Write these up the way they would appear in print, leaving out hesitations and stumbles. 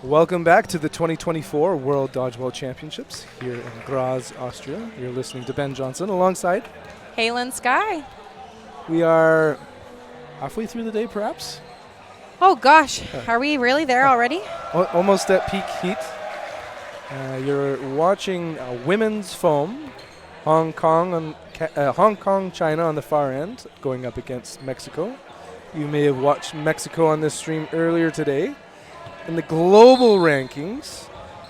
Welcome back to the 2024 World Dodgeball Championships here in Graz, Austria. You're listening to Ben Johnson alongside Halen Sky. We are halfway through the day, perhaps? Oh gosh, are we really there already? Almost at peak heat. You're watching women's foam, Hong Kong, China on the far end, going up against Mexico. You may have watched Mexico on this stream earlier today. In the global rankings,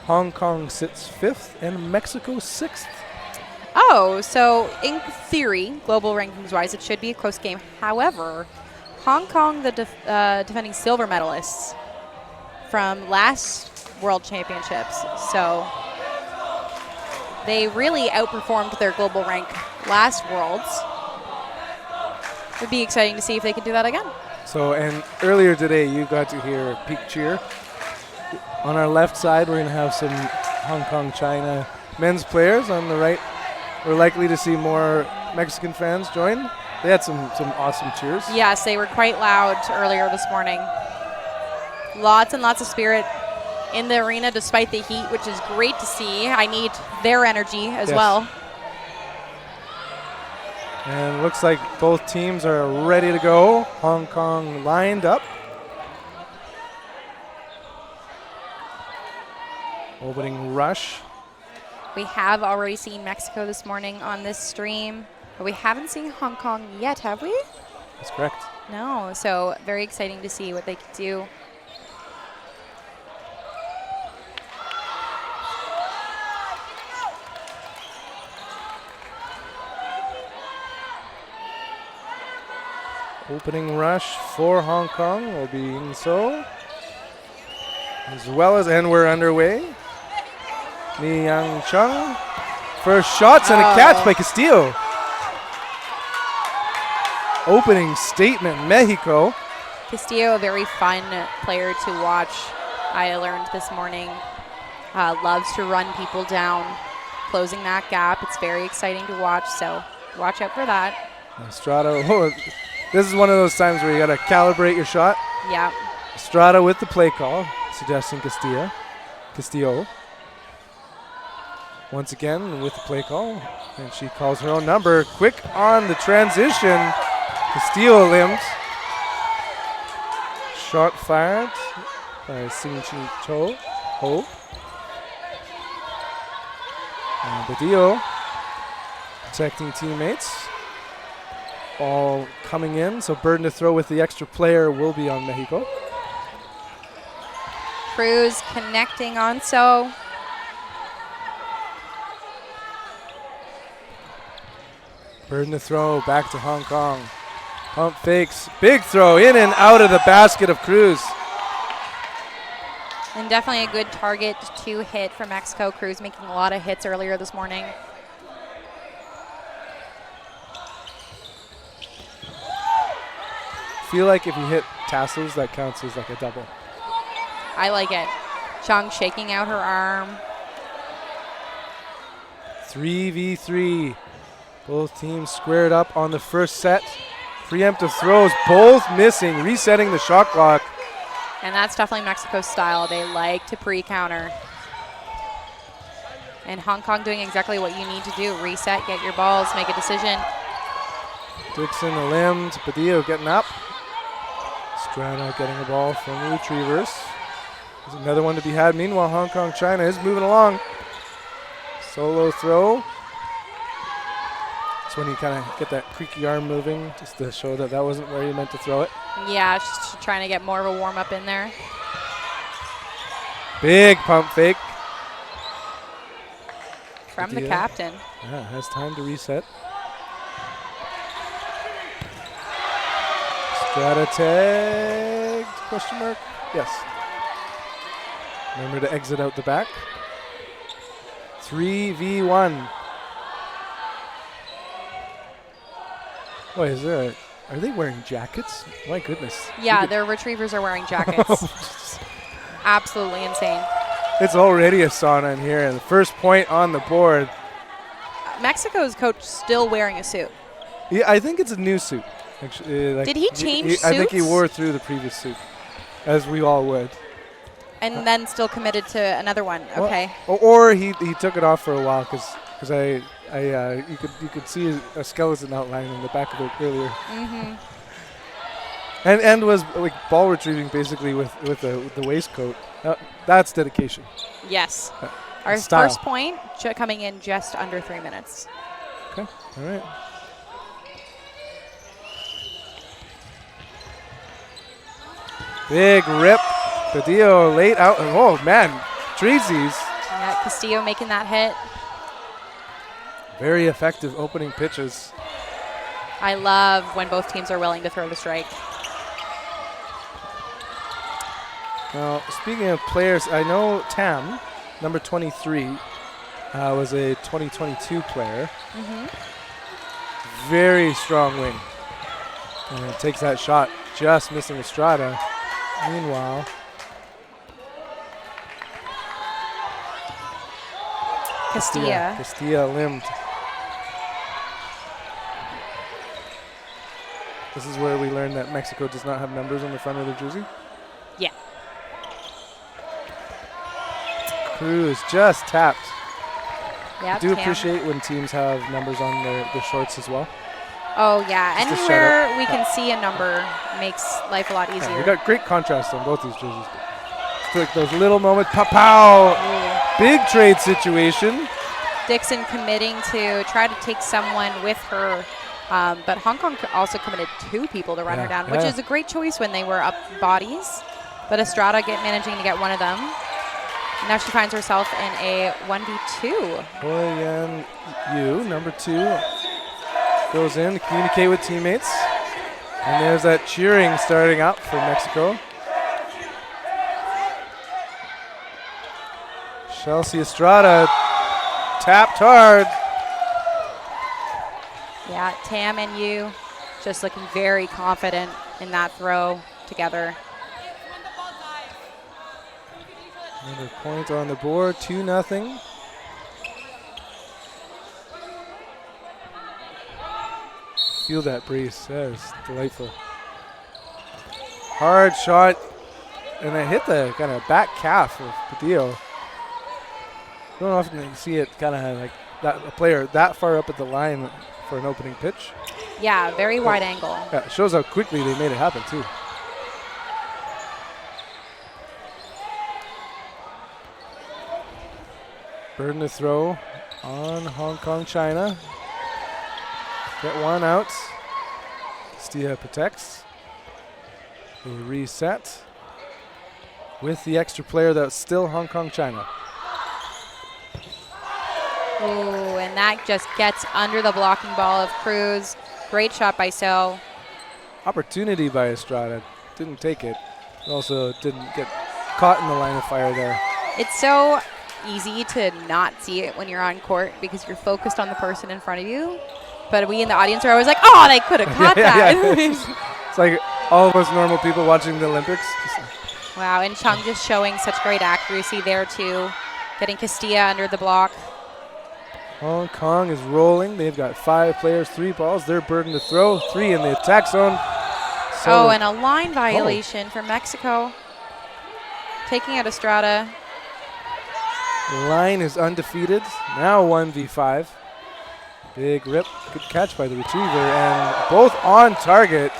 Hong Kong sits 5th and Mexico 6th. Oh, so in theory, global rankings-wise, it should be a close game. However, Hong Kong, the defending silver medalists from last World Championships, so they really outperformed their global rank last Worlds. It would be exciting to see if they can do that again. So, and earlier today, you got to hear peak cheer. On our left side, we're going to have some Hong Kong, China men's players. On the right, we're likely to see more Mexican fans join. They had some awesome cheers. Yes, they were quite loud earlier this morning. Lots and lots of spirit in the arena despite the heat, which is great to see. I need their energy as well. And it looks like both teams are ready to go. Hong Kong lined up. Opening rush. We have already seen Mexico this morning on this stream, but we haven't seen Hong Kong yet, have we? That's correct. No, so very exciting to see what they can do. Opening rush for Hong Kong will be so. As well as, and we're underway. Li Yang Chung. First shots and a catch by Castillo. Opening statement, Mexico. Castillo, a very fun player to watch. I learned this morning. Loves to run people down, closing that gap. It's very exciting to watch, so watch out for that. Estrada, this is one of those times where you got to calibrate your shot. Yeah. Estrada with the play call, suggesting Castillo. Once again with the play call, and she calls her own number. Quick on the transition. Castillo limbs. Shot fired by Sing Chi Cho Ho. And Badillo protecting teammates. Ball coming in, so burden to throw with the extra player will be on Mexico. Cruz connecting on so. Burden to throw back to Hong Kong. Pump fakes, big throw in and out of the basket of Cruz. And definitely a good target to hit for Mexico. Cruz making a lot of hits earlier this morning. Feel like if you hit tassels, that counts as like a double. I like it. Chung shaking out her arm. 3v3. Both teams squared up on the first set. Preemptive throws, both missing, resetting the shot clock. And that's definitely Mexico's style. They like to pre-counter. And Hong Kong doing exactly what you need to do. Reset, get your balls, make a decision. Dixon the limbs, Badillo getting up. Strano getting the ball from the retrievers. There's another one to be had. Meanwhile, Hong Kong, China is moving along. Solo throw. That's when you kind of get that creaky arm moving, just to show that that wasn't where you meant to throw it. Yeah, just trying to get more of a warm-up in there. Big pump fake. From the captain. Yeah, has time to reset. Strata tagged, question mark? Yes. Remember to exit out the back. 3v1. Wait, are they wearing jackets? My goodness. Yeah, their retrievers are wearing jackets. Absolutely insane. It's already a sauna in here, and the first point on the board. Mexico's coach still wearing a suit. Yeah, I think it's a new suit. Actually, Did he change suits? I think he wore through the previous suit, as we all would. And then still committed to another one. Okay. Well, or he took it off for a while because you could see a skeleton outline in the back of it earlier. Mm-hmm. And was like ball retrieving basically with the waistcoat. That's dedication. Yes. Our style. first point coming in just under 3 minutes. Okay. All right. Big rip. Padillo late out. Oh, man. Treesies. Yeah, Castillo making that hit. Very effective opening pitches. I love when both teams are willing to throw the strike. Now, speaking of players, I know Tam, number 23, was a 2022 player. Mm-hmm. Very strong wing. And takes that shot, just missing Estrada. Meanwhile, Castilla limbed. This is where we learned that Mexico does not have numbers on the front of their jersey. Yeah. Cruz just tapped. Yeah. I do appreciate when teams have numbers on their shorts as well. Oh, yeah. Just Anywhere we can see a number makes life a lot easier. Yeah, we got great contrast on both these jerseys. It's like those little moments. Pow! Big trade situation. Dixon committing to try to take someone with her. But Hong Kong also committed 2 people to run her down, which is a great choice when they were up bodies. But Estrada managing to get one of them. Now she finds herself in a 1v2. Boyan Yu, number 2, goes in to communicate with teammates. And there's that cheering starting up for Mexico. Chelsea Estrada tapped hard. Yeah, Tam and Yu just looking very confident in that throw together. Another point on the board, 2-0. Feel that breeze, that is delightful. Hard shot, and it hit the kind of back calf of Padillo. Don't often see it kind of like that, a player that far up at the line for an opening pitch. Yeah, very wide angle. Yeah, it shows how quickly they made it happen too. Burden to throw on Hong Kong, China. Get one out. Castilla protects. They reset with the extra player that's still Hong Kong, China. Ooh, and that just gets under the blocking ball of Cruz. Great shot by So. Opportunity by Estrada. Didn't take it. Also didn't get caught in the line of fire there. It's so easy to not see it when you're on court because you're focused on the person in front of you. But we in the audience are always like, oh, they could have caught that. It's like all of us normal people watching the Olympics. Wow, and Chung just showing such great accuracy there too. Getting Castilla under the block. Hong Kong is rolling. They've got 5 players, 3 balls. Their burden to throw. 3 in the attack zone. So and a line violation for Mexico. Taking out Estrada. The line is undefeated. Now 1v5. Big rip. Good catch by the retriever. And both on target.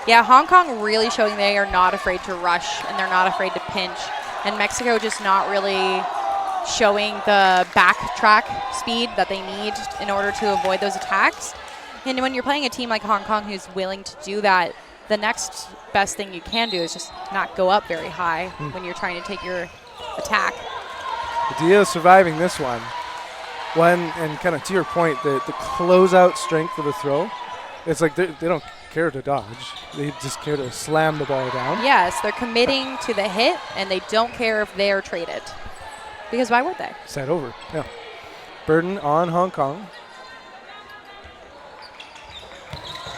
Yeah, Hong Kong really showing they are not afraid to rush and they're not afraid to pinch. And Mexico just not really showing the backtrack speed that they need in order to avoid those attacks. And when you're playing a team like Hong Kong who's willing to do that, the next best thing you can do is just not go up very high when you're trying to take your attack. Padillo surviving this one. And kind of to your point, the closeout strength of the throw, it's like they don't care to dodge. They just care to slam the ball down. Yes, they're committing to the hit, and they don't care if they're traded. Because why would they? Set over, yeah. Burden on Hong Kong.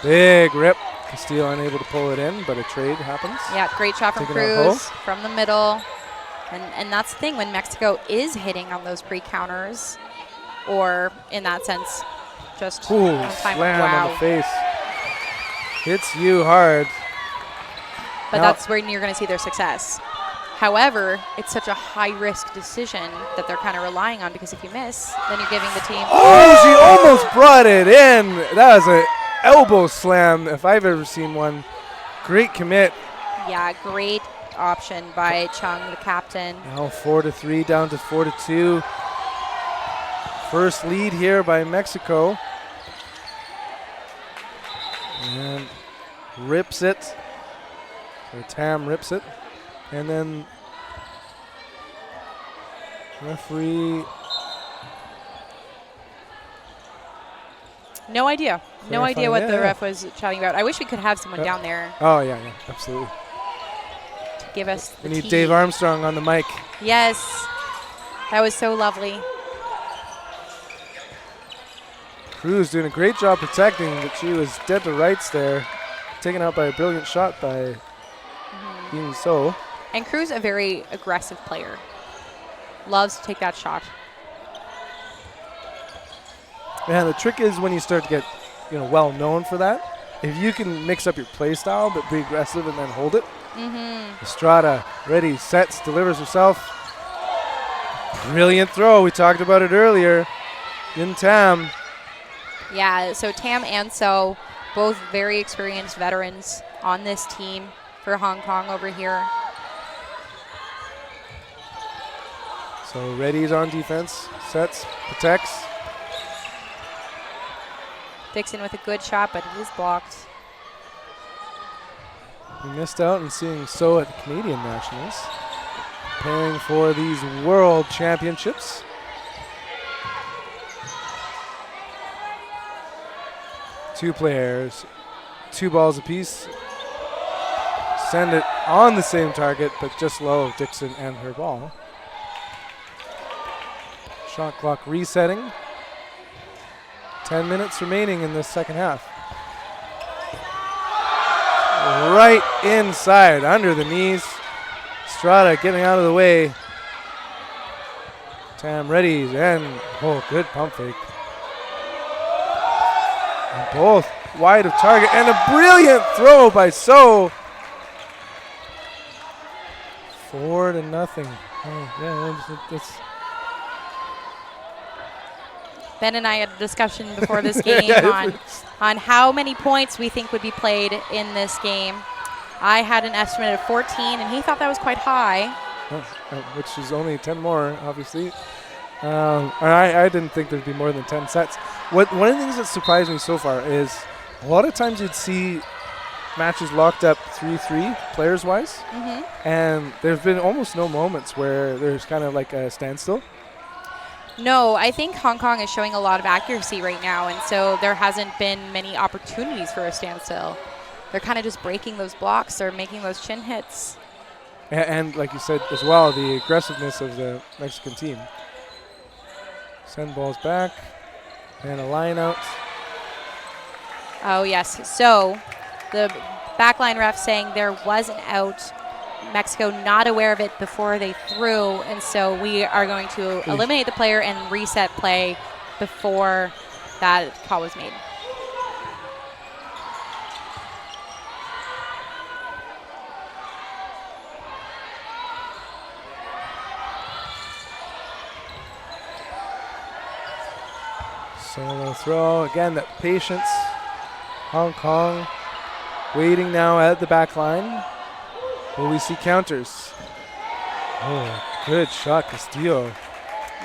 Big rip. Castillo unable to pull it in, but a trade happens. Yeah, great shot from Cruz from the middle. And that's the thing, when Mexico is hitting on those pre-counters, or in that sense, just slam on the face. Hits you hard. But that's when you're going to see their success. However, it's such a high-risk decision that they're kind of relying on, because if you miss, then you're giving the team. Oh, she almost brought it in. That was an elbow slam if I've ever seen one. Great commit. Yeah, great option by Chung, the captain. Now 4-3 down to 4-2. First lead here by Mexico. And rips it. Or Tam rips it. And then referee. No idea. No Clarifying, idea what the yeah. ref was chatting about. I wish we could have someone down there Oh, yeah, absolutely. to give us the We need tea. Dave Armstrong on the mic. Yes. That was so lovely. Cruz doing a great job protecting, but she was dead to rights there. Taken out by a brilliant shot by Yin So. And Cruz, a very aggressive player. Loves to take that shot. And the trick is when you start to get, well known for that. If you can mix up your play style but be aggressive and then hold it. Estrada ready, sets, delivers herself. Brilliant throw. We talked about it earlier. Yin Tam. Yeah, so Tam and So, both very experienced veterans on this team for Hong Kong over here. So Reddy's on defense, sets, protects. Dixon with a good shot, but it is blocked. We missed out on seeing So at the Canadian Nationals, preparing for these World Championships. Two players, 2 balls apiece. Send it on the same target, but just low of Dixon and her ball. Shot clock resetting. 10 minutes remaining in this second half. Right inside, under the knees. Estrada getting out of the way. Tam ready, and good pump fake. And both wide of target, and a brilliant throw by So. 4-0. Oh, yeah, that's Ben and I had a discussion before this game on how many points we think would be played in this game. I had an estimate of 14, and he thought that was quite high. which is only 10 more, obviously. I didn't think there'd be more than 10 sets. One of the things that surprised me so far is a lot of times you'd see matches locked up 3-3 players-wise, and there's been almost no moments where there's kind of like a standstill. No, I think Hong Kong is showing a lot of accuracy right now, and so there hasn't been many opportunities for a standstill. They're kind of just breaking those blocks or making those chin hits. And like you said as well, the aggressiveness of the Mexican team. Send balls back, and a line out. Oh, yes. So the backline ref saying there was an out. Mexico not aware of it before they threw, and so we are going to eliminate the player and reset play before that call was made. Solo throw. Again, that patience. Hong Kong waiting now at the back line. Will we see counters? Oh, good shot, Castillo.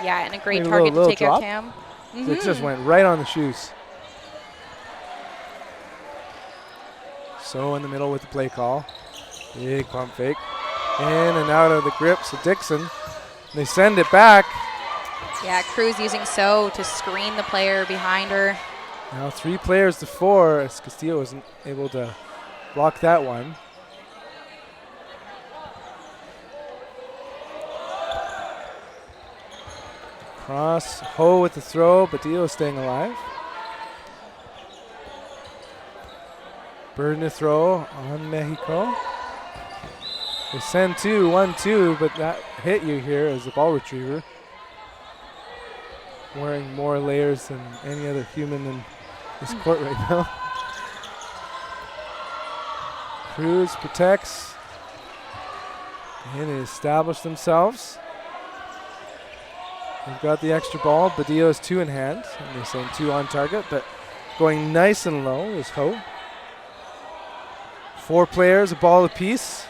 Yeah, and a great Maybe target to little take out drop. Tam. It just went right on the shoes. So in the middle with the play call. Big pump fake. In and out of the grip. So Dixon. They send it back. Yeah, Cruz using So to screen the player behind her. Now 3 players to 4 as Castillo wasn't able to block that one. Cross, Ho with the throw, but Dio staying alive. Burden to throw on Mexico. They send 2, 1-2, but that hit you here as a ball retriever. Wearing more layers than any other human in this court right now. Cruz protects. And they establish themselves. They've got the extra ball. Badillo has 2 in hand. And they're saying 2 on target, but going nice and low is Ho. 4 players, a ball apiece.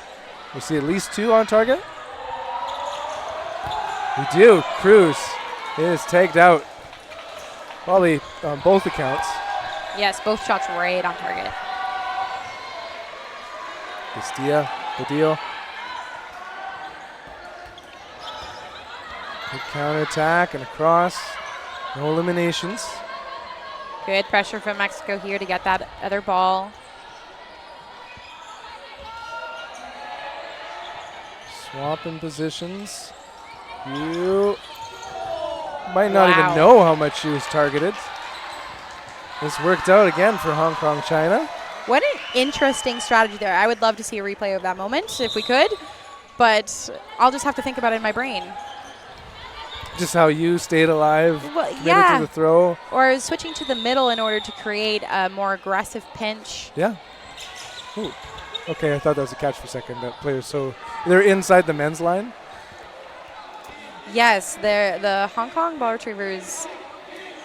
We see at least 2 on target. We do. Cruz is tagged out. Probably on both accounts. Yes, both shots right on target. Castilla, Badillo. Good counterattack and across. No eliminations. Good pressure from Mexico here to get that other ball. Swapping positions. You might not Wow. even know how much she was targeted. This worked out again for Hong Kong, China. What an interesting strategy there. I would love to see a replay of that moment if we could, but I'll just have to think about it in my brain. Just how you stayed alive, Well, committed yeah. to the throw. Or switching to the middle in order to create a more aggressive pinch. Yeah. Ooh. Okay, I thought that was a catch for a second. That player's so they're inside the men's line. Yes, the Hong Kong ball retrievers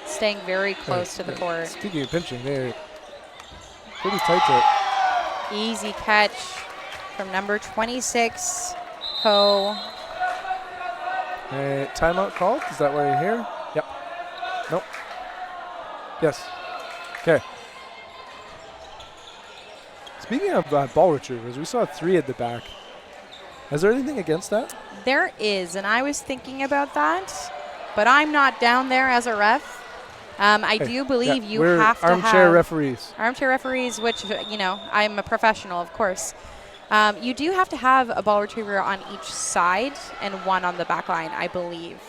staying very close to the court. Speaking of pinching, they're pretty tight to it. Easy catch from number 26, Ho. Timeout called? Is that why you're here? Yep. Nope. Yes. Okay. Speaking of ball retrievers, we saw 3 at the back. Is there anything against that? There is, and I was thinking about that, but I'm not down there as a ref. I do believe you we're have to armchair have referees. armchair referees, which, you know, I'm a professional, of course. You do have to have a ball retriever on each side and 1 on the back line, I believe.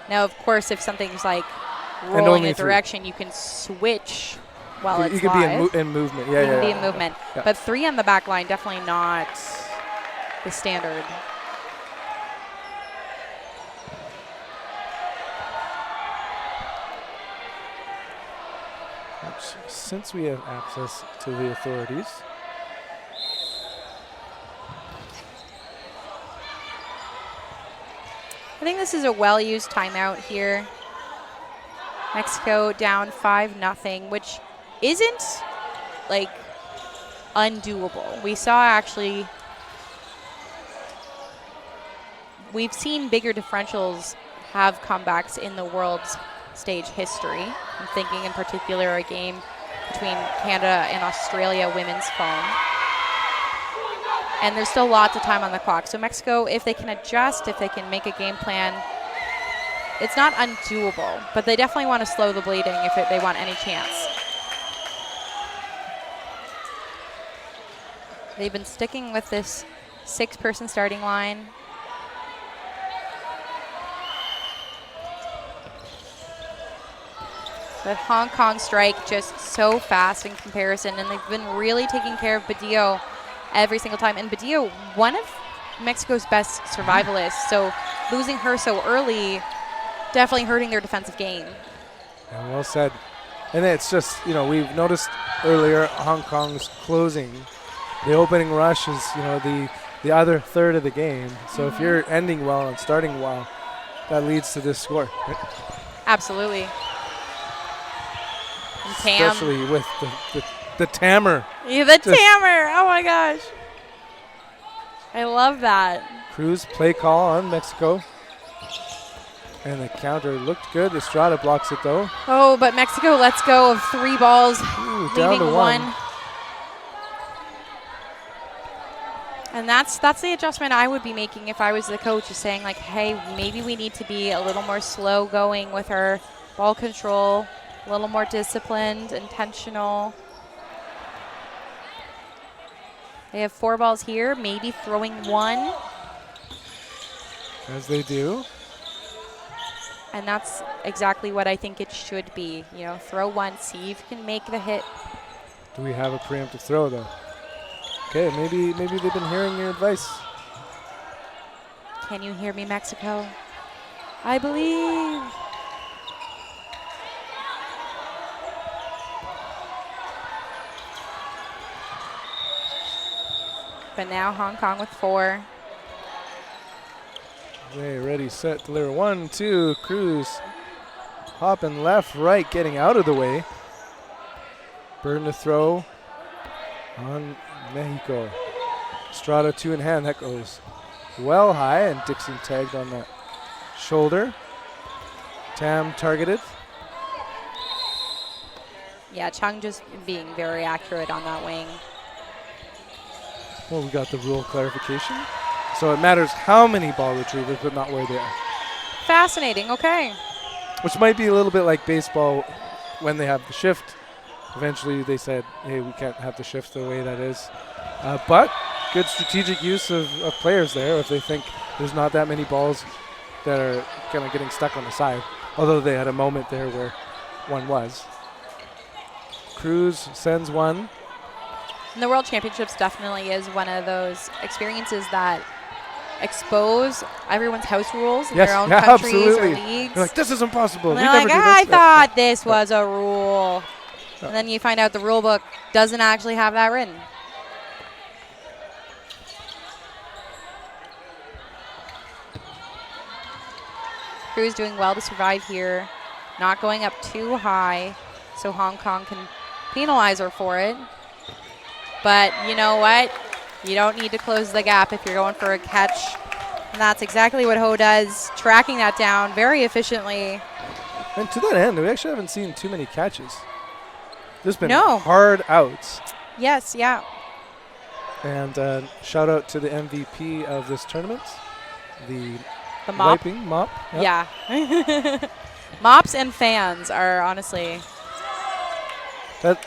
Now, of course, if something's like rolling a 3. direction, you can switch while it's you could live. be in movement. You Yeah, can yeah. be yeah. in movement. Yeah. But 3 on the back line, definitely not the standard. Since we have access to the authorities, I think this is a well-used timeout here. Mexico down 5-0, which isn't like undoable. We saw actually, we've seen bigger differentials have comebacks in the world's stage history. I'm thinking in particular a game between Canada and Australia women's foam. And there's still lots of time on the clock. So Mexico, if they can adjust, if they can make a game plan, it's not undoable, but they definitely want to slow the bleeding if they want any chance. They've been sticking with this 6-person starting line. But Hong Kong strike just so fast in comparison, and they've been really taking care of Badillo every single time. And Badillo, one of Mexico's best survivalists, so losing her so early, definitely hurting their defensive game. Yeah, well said. And it's just, you know, we've noticed earlier Hong Kong's closing. The opening rush is, you know, the other third of the game. So if you're ending well and starting well, that leads to this score. Right? Absolutely. And Tam. Especially with the Tammer. Yeah, the Tammer. Oh my gosh. I love that. Cruz play call on Mexico. And the counter looked good. Estrada blocks it though. Oh, but Mexico lets go of 3 balls, Ooh, down leaving to 1. And that's the adjustment I would be making if I was the coach, is saying like, hey, maybe we need to be a little more slow going with our ball control, a little more disciplined, intentional. They have 4 balls here, maybe throwing 1. As they do. And that's exactly what I think it should be. You know, throw 1, see if you can make the hit. Do we have a preemptive throw though? Okay, maybe they've been hearing your advice. Can you hear me, Mexico? I believe. But now Hong Kong with 4. Okay, ready, set, deliver. 1, 2, Cruz. Hopping left, right, getting out of the way. Burn to throw on Mexico. Estrada 2 in hand. That goes well high, and Dixon tagged on that shoulder. Tam targeted. Yeah, Chung just being very accurate on that wing. Well, we got the rule clarification. So it matters how many ball retrievers, but not where they are. Fascinating. Okay. Which might be a little bit like baseball when they have the shift. Eventually they said, hey, we can't have the shift the way that is. But good strategic use of players there if they think there's not that many balls that are kind of getting stuck on the side. Although they had a moment there where one was. Cruz sends one. And the World Championships definitely is one of those experiences that expose everyone's house rules in their own countries absolutely. or leagues. You're like, this is impossible. And We they're never like, do I this. thought this was a rule. And then you find out the rule book doesn't actually have that written. Cruz doing well to survive here. Not going up too high, so Hong Kong can penalize her for it. But you know what? You don't need to close the gap if you're going for a catch. And that's exactly what Ho does, tracking that down very efficiently. And to that end, we actually haven't seen too many catches. There's been No. hard outs. Yes, yeah. And shout out to the MVP of this tournament, the mop. wiping mop. Yep. Yeah. Mops and fans are honestly. That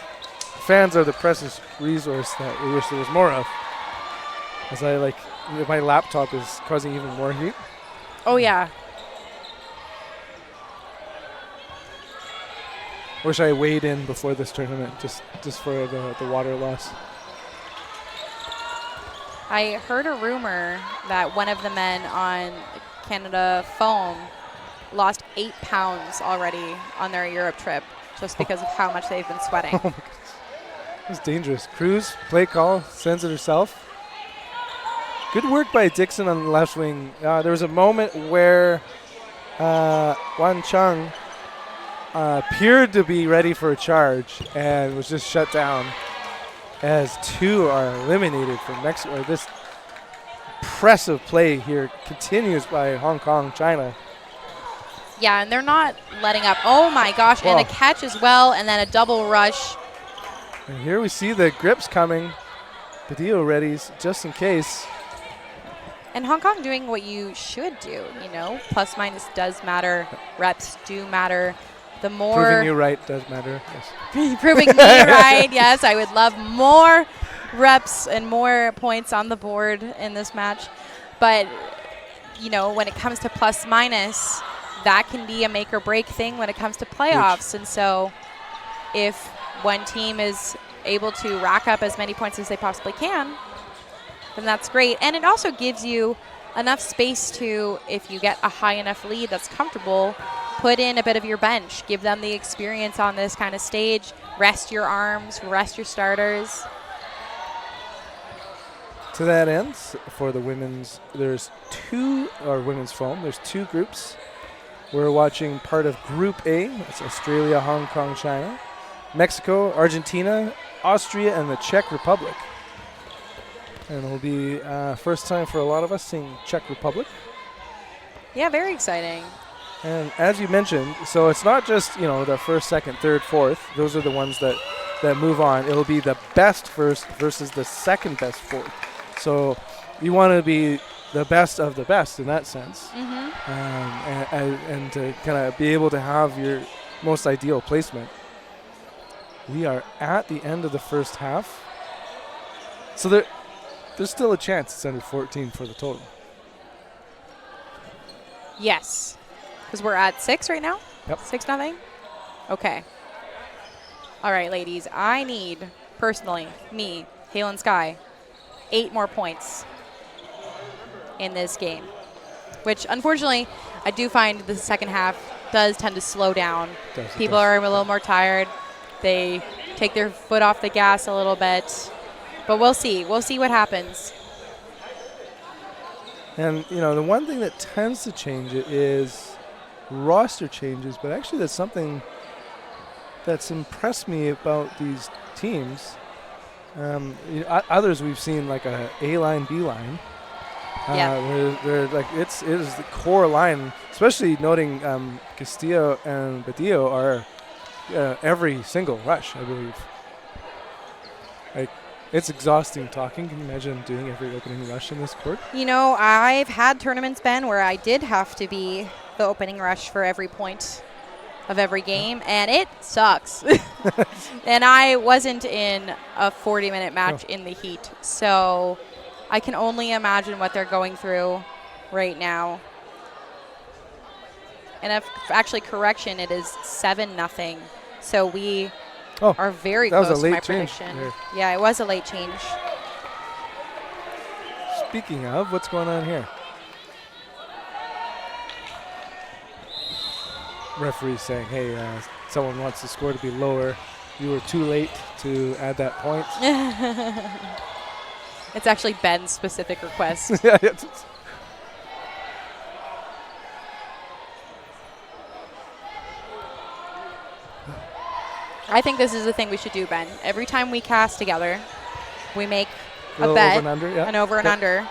fans are the precious resource that we wish there was more of. As my laptop is causing even more heat. Oh, yeah. Wish I weighed in before this tournament just for the water loss. I heard a rumor that one of the men on Canada Foam lost 8 pounds already on their Europe trip just because of how much they've been sweating. Oh my goodness. That's dangerous. Cruz, play call, sends it herself. Good work by Dixon on the left wing. There was a moment where Wan Chung appeared to be ready for a charge and was just shut down as 2 are eliminated from Mexico. This impressive play here continues by Hong Kong, China. Yeah, and they're not letting up. Oh, my gosh, Wow. and a catch as well, and then a double rush. And here we see the grips coming. Padillo readies just in case. And Hong Kong doing what you should do, you know. Plus minus does matter. Reps do matter. The more Proving you right does matter. Yes. proving me right. Yes, I would love more reps and more points on the board in this match. But, you know, when it comes to plus minus, that can be a make or break thing when it comes to playoffs. And so if one team is able to rack up as many points as they possibly can, then that's great. And it also gives you enough space to, if you get a high enough lead that's comfortable, put in a bit of your bench. Give them the experience on this kind of stage. Rest your arms, rest your starters. To that end, for the women's, there's women's foam, there's 2 groups. We're watching part of Group A. That's Australia, Hong Kong, China, Mexico, Argentina, Austria, and the Czech Republic. And it'll be first time for a lot of us seeing Czech Republic. Yeah, very exciting. And as you mentioned, so it's not just, the first, second, third, fourth. Those are the ones that move on. It'll be the best first versus the second best fourth. So you want to be the best of the best in that sense. Mm-hmm. And to kind of be able to have your most ideal placement. We are at the end of the first half. So there's still a chance it's under 14 for the total. Yes. Because we're at 6 right now? Yep. 6-0? Okay. All right, ladies. I need, personally, me, Halen Sky, 8 more points in this game. Which, unfortunately, I do find the second half does tend to slow down. People are a little more tired. They take their foot off the gas a little bit. But we'll see. We'll see what happens. And, the one thing that tends to change it is roster changes, but actually that's something that's impressed me about these teams. Others we've seen like a A-line, B-line. Yeah. They're like it is the core line, especially noting Castillo and Badillo are every single rush, I believe. Like, it's exhausting talking. Can you imagine doing every opening rush in this court? I've had tournaments, Ben, where I did have to be the opening rush for every point of every game, and it sucks. And I wasn't in a 40-minute match in the heat, so I can only imagine what they're going through right now. And actually, correction, it is 7-0. So we are very close to my prediction. Yeah, it was a late change. Speaking of, what's going on here? Referee saying, hey, someone wants the score to be lower. You were too late to add that point. It's actually Ben's specific request. Yeah, I think this is the thing we should do, Ben. Every time we cast together, we make a Over bet, and under, yeah. an over and under.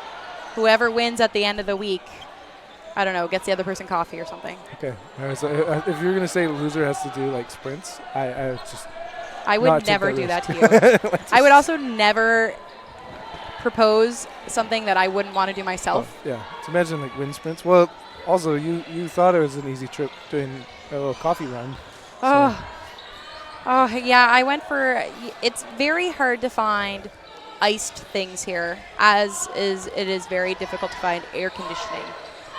Whoever wins at the end of the week, I don't know, gets the other person coffee or something. Okay. All right, so if you're going to say loser has to do, like, sprints, I would never do that to you. I would also never propose something that I wouldn't want to do myself. Oh, yeah. So imagine, like, wind sprints. Well, also, you thought it was an easy trip doing a little coffee run. Oh, yeah, I went for – it's very hard to find iced things here, as it is very difficult to find air conditioning.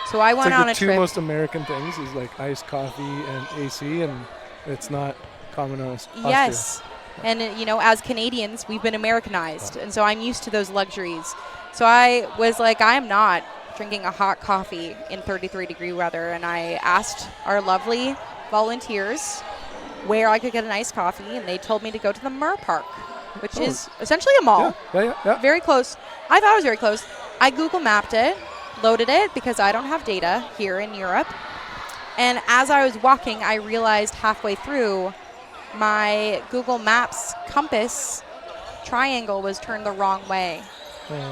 So I went on a trip. The two most American things is, like, iced coffee and AC, and it's not common on Austria. Yes. And, as Canadians, we've been Americanized, and so I'm used to those luxuries. So I was like, I am not drinking a hot coffee in 33-degree weather, and I asked our lovely volunteers where I could get an iced coffee, and they told me to go to the Mer Park, which is essentially a mall. Yeah. Very close. I thought it was very close. I Google mapped it, loaded it, because I don't have data here in Europe. And as I was walking, I realized halfway through my Google Maps compass triangle was turned the wrong way.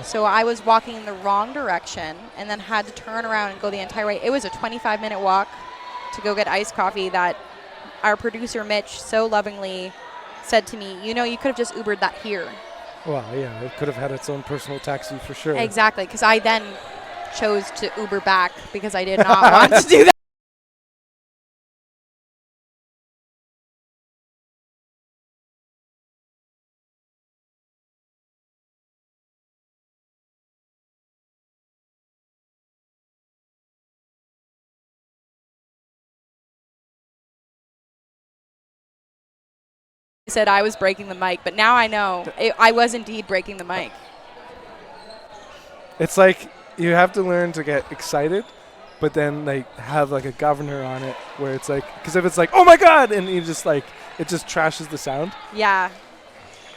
So I was walking in the wrong direction and then had to turn around and go the entire way. It was a 25-minute walk to go get iced coffee that our producer, Mitch, so lovingly said to me, you could have just Ubered that here. Well, yeah, it could have had its own personal taxi for sure. Exactly, because I then chose to Uber back because I did not want to do that. I said I was breaking the mic, but now I know I was indeed breaking the mic. It's like you have to learn to get excited, but then like have like a governor on it where it's like, because if it's like, oh my God, and you just like, it just trashes the sound. Yeah.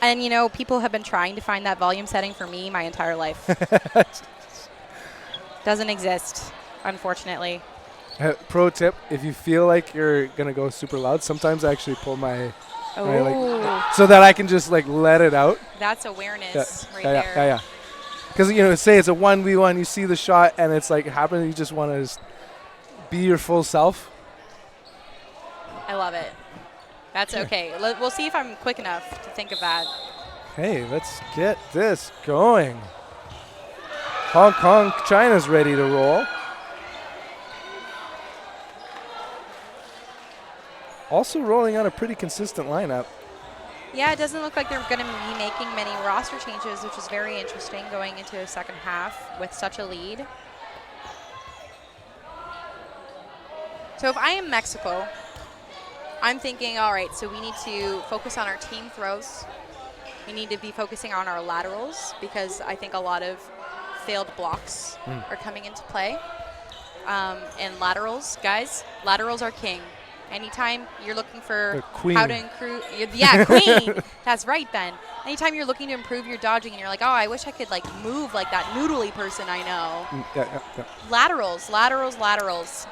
And people have been trying to find that volume setting for me my entire life. Doesn't exist, unfortunately. Pro tip, if you feel like you're going to go super loud, sometimes I actually pull my so that I can just like let it out. That's awareness right there. Yeah. Because say it's a 1v1, you see the shot and it's like happening, you just want to just be your full self. I love it. That's okay. We'll see if I'm quick enough to think of that. Hey, let's get this going. Hong Kong, China's ready to roll. Also rolling out a pretty consistent lineup. Yeah, it doesn't look like they're going to be making many roster changes, which is very interesting going into the second half with such a lead. So if I am Mexico, I'm thinking, all right, so we need to focus on our team throws. We need to be focusing on our laterals because I think a lot of failed blocks are coming into play. And laterals, guys, laterals are king. Anytime you're looking for how to improve, queen. That's right, Ben. Anytime you're looking to improve your dodging and you're like, oh, I wish I could like move like that noodly person I know. Yeah. Laterals.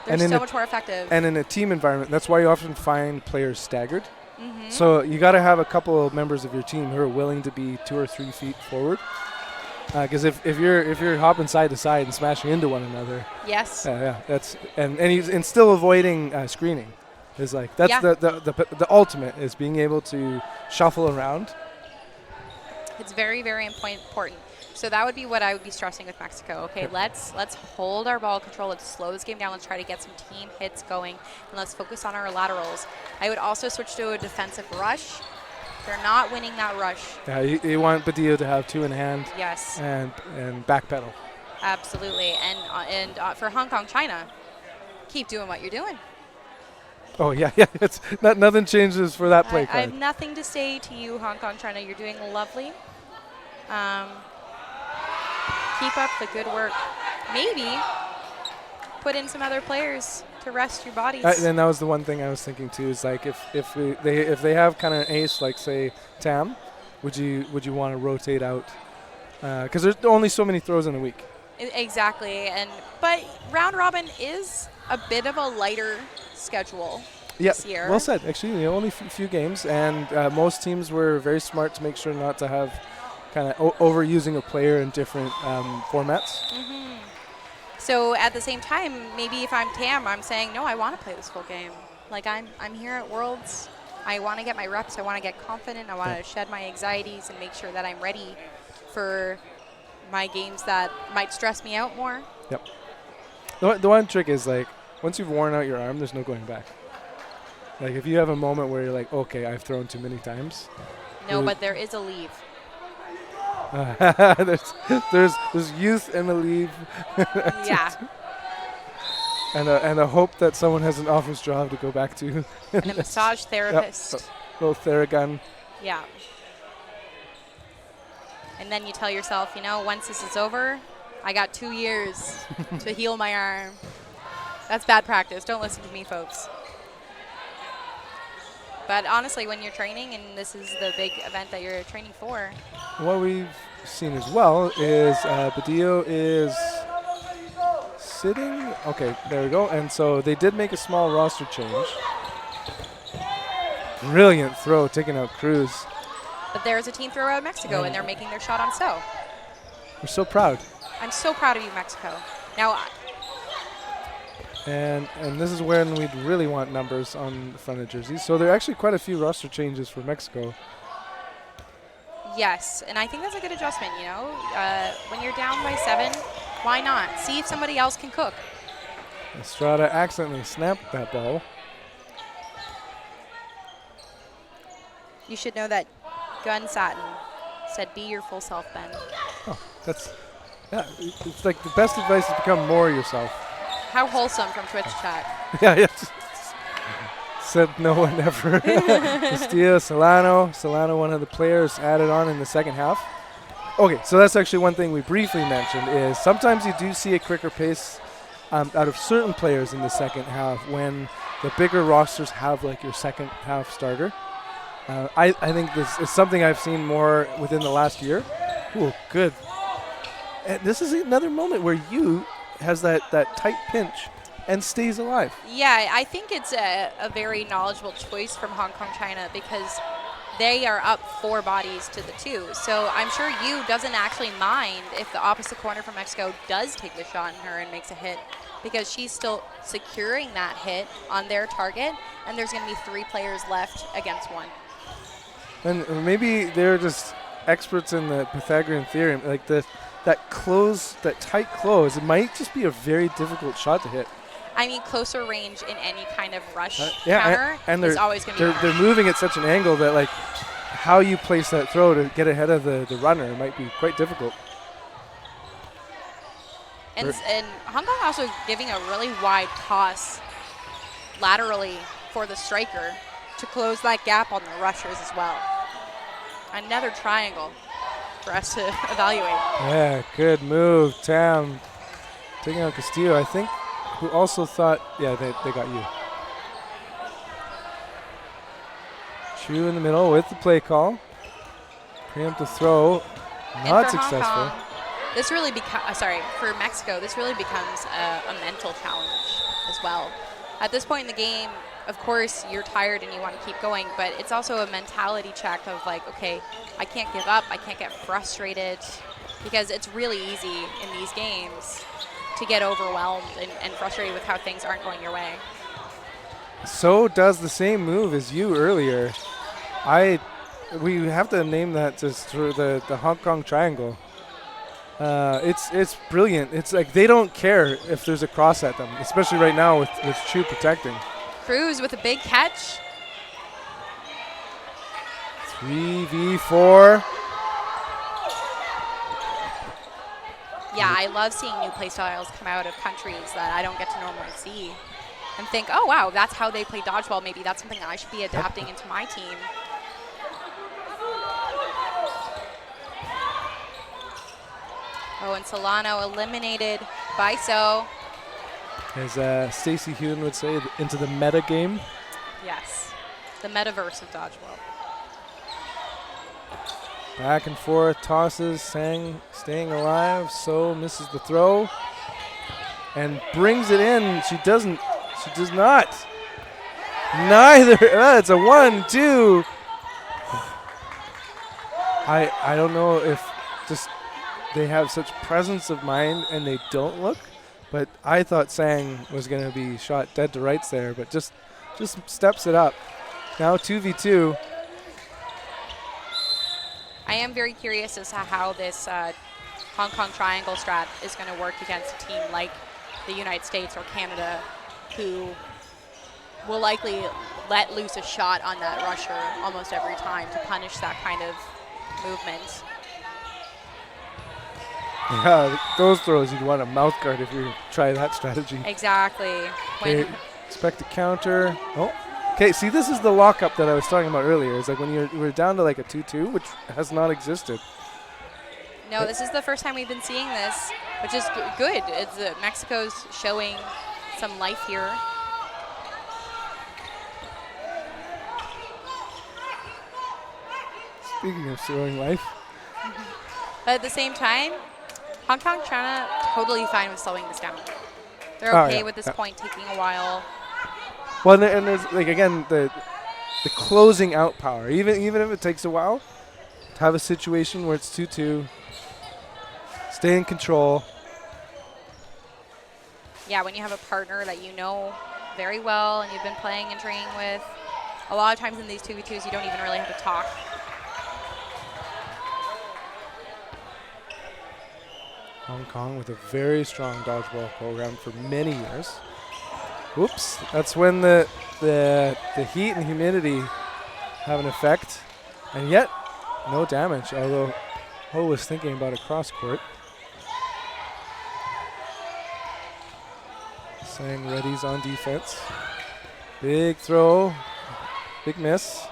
They're so much more effective. And in a team environment, that's why you often find players staggered. So you got to have a couple of members of your team who are willing to be 2 or 3 feet forward. Because if you're hopping side to side and smashing into one another, yes, that's and still avoiding screening is like that's the ultimate is being able to shuffle around. It's very, very important. So that would be what I would be stressing with Mexico. Okay, let's hold our ball control. Let's slow this game down. Let's try to get some team hits going, and let's focus on our laterals. I would also switch to a defensive rush. They're not winning that rush. Yeah, you want Badillo to have 2 in hand. Yes. And backpedal. Absolutely. And for Hong Kong, China, keep doing what you're doing. Oh, yeah. It's nothing changes for that play card. I have nothing to say to you, Hong Kong, China. You're doing lovely. Keep up the good work. Maybe put in some other players to rest your bodies. And that was the one thing I was thinking too. Is like if they have kind of an ace like say Tam, would you want to rotate out? Because there's only so many throws in a week. Exactly, but round robin is a bit of a lighter schedule this year. Well said. Actually, only few games, and most teams were very smart to make sure not to have kind of overusing a player in different formats. So at the same time, maybe if I'm Tam, I'm saying, no, I want to play this full game. Like I'm here at Worlds. I want to get my reps. I want to get confident. I want to shed my anxieties and make sure that I'm ready for my games that might stress me out more. Yep. The one trick is like once you've worn out your arm, there's no going back. Like if you have a moment where you're like, okay, I've thrown too many times. No, but there is a leave. There's youth and a leave. Yeah. and a hope that someone has an office job to go back to. And a massage therapist. Yep. Little Theragun. Yeah. And then you tell yourself, once this is over, I got 2 years to heal my arm. That's bad practice. Don't listen to me, folks. But honestly, when you're training and this is the big event that you're training for. What we've seen as well is Badillo is sitting. Okay, there we go. And so they did make a small roster change. Brilliant throw, taking out Cruz. But there's a team throw out of Mexico, and they're making their shot on So. We're so proud. I'm so proud of you, Mexico. Now. And this is when we'd really want numbers on the front of jerseys. So there are actually quite a few roster changes for Mexico. Yes, and I think that's a good adjustment, When you're down by 7, why not? See if somebody else can cook. Estrada accidentally snapped that ball. You should know that Gun Satin said, be your full self, Ben. Oh, it's like the best advice is become more yourself. How wholesome from Twitch chat. Yeah. Said no one ever. Castillo, Solano, one of the players added on in the second half. Okay, so that's actually one thing we briefly mentioned is sometimes you do see a quicker pace out of certain players in the second half when the bigger rosters have like your second half starter. I think this is something I've seen more within the last year. Ooh, good. And this is another moment where you has that tight pinch and stays alive. Yeah, I think it's a very knowledgeable choice from Hong Kong, China, because they are up 4 bodies to the 2. So I'm sure Yu doesn't actually mind if the opposite corner from Mexico does take the shot on her and makes a hit, because she's still securing that hit on their target, and there's going to be 3 players left against 1. And maybe they're just experts in the Pythagorean theorem, like that tight close. It might just be a very difficult shot to hit. I mean, closer range in any kind of rush counter is always going to be they're moving at such an angle that like how you place that throw to get ahead of the runner might be quite difficult. And Hong Kong also giving a really wide toss laterally for the striker to close that gap on the rushers as well. Another triangle for us to evaluate. Yeah, good move, Tam. Taking out Castillo, I think, who also thought, yeah, they got you. Chu in the middle with the play call. Preemptive throw, And not for Hong successful. Kong, this really for Mexico, this really becomes a mental challenge as well. At this point in the game, of course, you're tired and you want to keep going, but it's also a mentality check of like, okay, I can't give up, I can't get frustrated, because it's really easy in these games to get overwhelmed and frustrated with how things aren't going your way. So does the same move as you earlier. We have to name that just through the Hong Kong triangle. It's brilliant. It's like they don't care if there's a cross at them, especially right now with Chu protecting. Cruz with a big catch. 3v4. Yeah, I love seeing new play styles come out of countries that I don't get to normally see and think, oh, wow, that's how they play dodgeball. Maybe that's something I should be adapting into my team. Oh, and Solano eliminated by So. As Stacey Hewen would say, into the meta game. Yes, the metaverse of dodgeball. Back and forth, tosses, staying alive. So misses the throw and brings it in. She does not. Neither. It's a 1-2. I don't know if just they have such presence of mind and they don't look, but I thought Sang was going to be shot dead to rights there, but just steps it up. Now 2v2. I am very curious as to how this Hong Kong triangle strat is going to work against a team like the United States or Canada, who will likely let loose a shot on that rusher almost every time to punish that kind of movement. Yeah, those throws you'd want a mouth guard if you try that strategy. Exactly. Okay, expect a counter. Oh. Okay, see, this is the lockup that I was talking about earlier. It's like when we're down to like a 2-2, which has not existed. No, this is the first time we've been seeing this, which is good. It's Mexico's showing some life here. Speaking of showing life. But at the same time, Hong Kong, China, totally fine with slowing this down. They're okay with this point taking a while. Well, and there's like again the closing out power. Even if it takes a while, to have a situation where it's 2-2, stay in control. Yeah, when you have a partner that you know very well and you've been playing and training with, a lot of times in these 2v2s you don't even really have to talk. Hong Kong with a very strong dodgeball program for many years. Oops, that's when the heat and humidity have an effect, and yet no damage, although Ho was thinking about a cross court. Sang readies on defense. Big throw, big miss.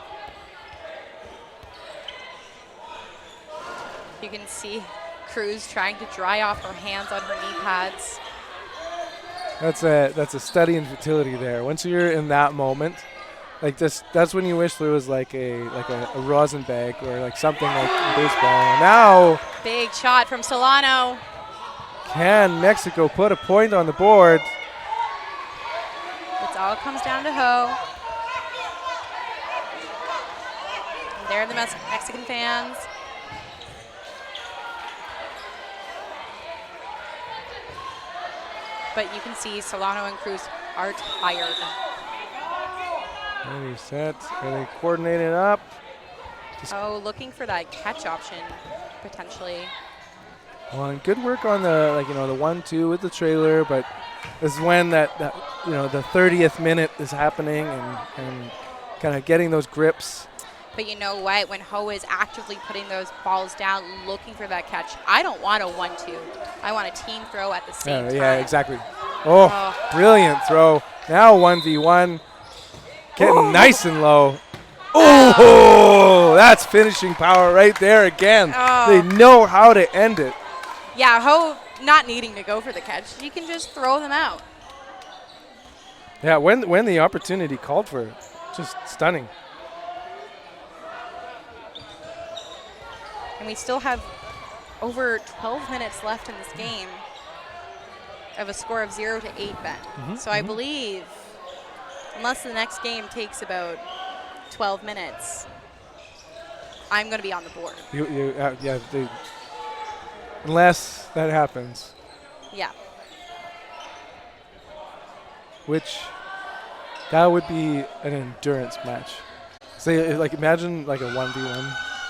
You can see Cruz trying to dry off her hands on her knee pads. That's a study in futility there. Once you're in that moment, like this, that's when you wish there was like a rosin bag or like something like baseball. Now, big shot from Solano. Can Mexico put a point on the board? It all comes down to Ho. And there are the Mexican fans. But you can see Solano and Cruz are tired. Ready, set, really coordinated up. Looking for that catch option, potentially. Well, and good work on the the 1-2 with the trailer, but this is when that the 30th minute is happening and kind of getting those grips. But you know what? When Ho is actively putting those balls down, looking for that catch, I don't want a 1-2. I want a team throw at the same time. Yeah, exactly. Oh, brilliant throw. Now 1v1. Getting nice and low. Oh, that's finishing power right there again. They know how to end it. Yeah, Ho not needing to go for the catch. He can just throw them out. Yeah, when the opportunity called for it. Just stunning. And we still have over 12 minutes left in this game of a score of 0-8, Ben. So I believe, unless the next game takes about 12 minutes, I'm going to be on the board. Unless that happens. Yeah. Which, that would be an endurance match. Say, like, imagine like a 1v1.